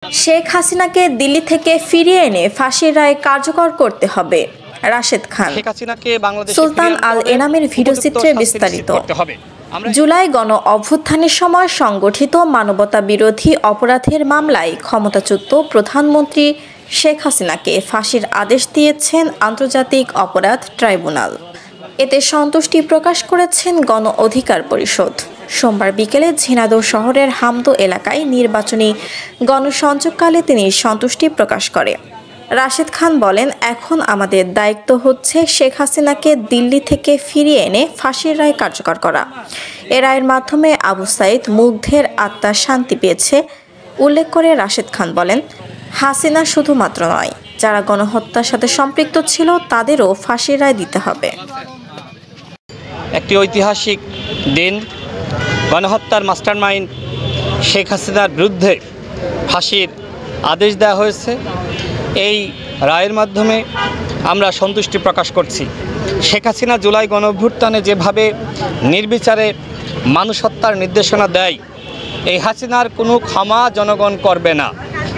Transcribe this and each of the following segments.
শেখ হাসিনাকে দিল্লি থেকে ফিরিয়ে এনে ফাঁসির রায় কার্যকর করতে হবে। রাশেদ খান। সুলতান আল এনামের ভিডিওচিত্রে বিস্তারিত। জুলাই গণ অভ্যুত্থানের সময় সংগঠিত মানবতা বিরোধী অপরাধের মামলায় ক্ষমতাচ্যুত প্রধানমন্ত্রী শেখ হাসিনাকে ফাঁসির আদেশ দিয়েছেন আন্তর্জাতিক অপরাধ ট্রাইব্যুনাল। এতে সন্তুষ্টি প্রকাশ করেছেন গণ অধিকার পরিষদ। সোমবার বিকেলে ঝিনাইদহ শহরের হামদো এলাকায় নির্বাচনী গণসংযোগকালে তিনি সন্তুষ্টি প্রকাশ করে। রাশেদ খান বলেন, এখন আমাদের দায়িত্ব হচ্ছে শেখ হাসিনাকে দিল্লি থেকে ফিরিয়ে এনে ফাঁসির রায় কার্যকর করা। এ রায়ের মাধ্যমে আবু সাইদ মুগ্ধের আত্মা শান্তি পেয়েছে উল্লেখ করে রাশেদ খান বলেন, হাসিনা শুধুমাত্র নয়, যারা গণহত্যার সাথে সম্পৃক্ত ছিল তাদেরও ফাঁসির রায় দিতে হবে। একটি ঐতিহাসিক দিন, গণহত্যার মাস্টারমাইন্ড শেখ হাসিনার বিরুদ্ধে ফাঁসির আদেশ দেওয়া হয়েছে। এই রায়ের মাধ্যমে আমরা সন্তুষ্টি প্রকাশ করছি। শেখ হাসিনা জুলাই গণঅভ্যুত্থানে যেভাবে নির্বিচারে মানুষ হত্যার নির্দেশনা দেয়, এই হাসিনার কোনো ক্ষমা জনগণ করবে না।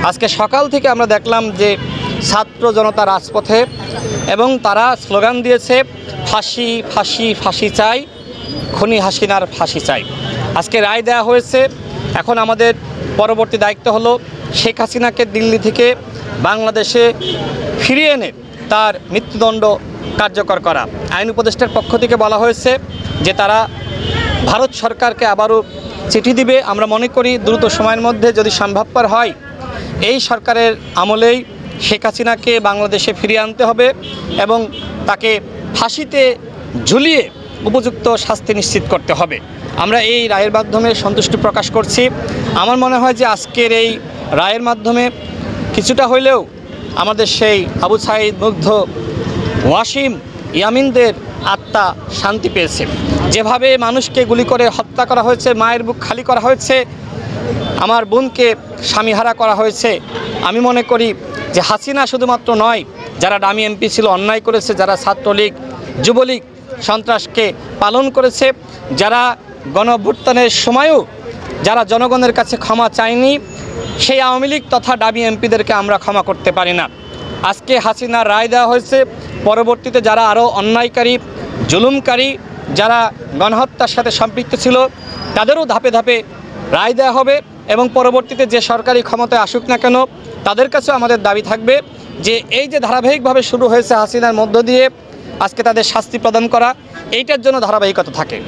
আজকে সকাল থেকে আমরা দেখলাম যে ছাত্র জনতা রাজপথে, এবং তারা স্লোগান দিয়েছে, ফাঁসি ফাঁসি ফাঁসি চাই, খুনি হাসিনার ফাঁসি চাই। আজকে রায় দেওয়া হয়েছে। এখন আমাদের পরবর্তী দায়িত্ব হলো শেখ হাসিনাকে দিল্লি থেকে বাংলাদেশে ফিরিয়ে এনে তার মৃত্যুদণ্ড কার্যকর করা। আইন উপদেষ্টার পক্ষ থেকে বলা হয়েছে যে তারা ভারত সরকারকে আবারও চিঠি দিবে। আমরা মনে করি দ্রুত সময়ের মধ্যে যদি সম্ভবপর হয়, এই সরকারের আমলেই শেখ হাসিনাকে বাংলাদেশে ফিরিয়ে আনতে হবে এবং তাকে ফাঁসিতে ঝুলিয়ে উপযুক্ত শাস্তি নিশ্চিত করতে হবে। আমরা এই রায়ের মাধ্যমে সন্তুষ্টি প্রকাশ করছি। আমার মনে হয় যে আজকের এই রায়ের মাধ্যমে কিছুটা হইলেও আমাদের সেই আবু সাইদ, মুগ্ধ, ওয়াসিম, ইয়ামিনদের আত্মা শান্তি পেয়েছে। যেভাবে মানুষকে গুলি করে হত্যা করা হয়েছে, মায়ের বুক খালি করা হয়েছে, আমার বোনকে স্বামীহারা করা হয়েছে, আমি মনে করি যে হাসিনা শুধুমাত্র নয়, যারা ডামি এমপি ছিল অন্যায় করেছে, যারা ছাত্রলীগ, যুবলীগ সন্ত্রাসকে পালন করেছে, যারা গণ অভ্যুত্থানের সময়ও যারা জনগণের কাছে ক্ষমা চায়নি, সেই আওয়ামী লীগ তথা ডামি এমপিদেরকে আমরা ক্ষমা করতে পারি না। আজকে হাসিনার রায় দেওয়া হয়েছে, পরবর্তীতে যারা আরও অন্যায়কারী, জুলুমকারী, যারা গণহত্যার সাথে সম্পৃক্ত ছিল, তাদেরও ধাপে ধাপে রায় দেওয়া হবে এবং পরবর্তীতে যে সরকারি ক্ষমতায় আসুক না কেন, তাদের কাছেও আমাদের দাবি থাকবে যে এই যে ধারাবাহিকভাবে শুরু হয়েছে হাসিনার মধ্য দিয়ে আজকে তাদের শাস্তি প্রদান করা, এইটার জন্য ধারাবাহিকতা থাকে।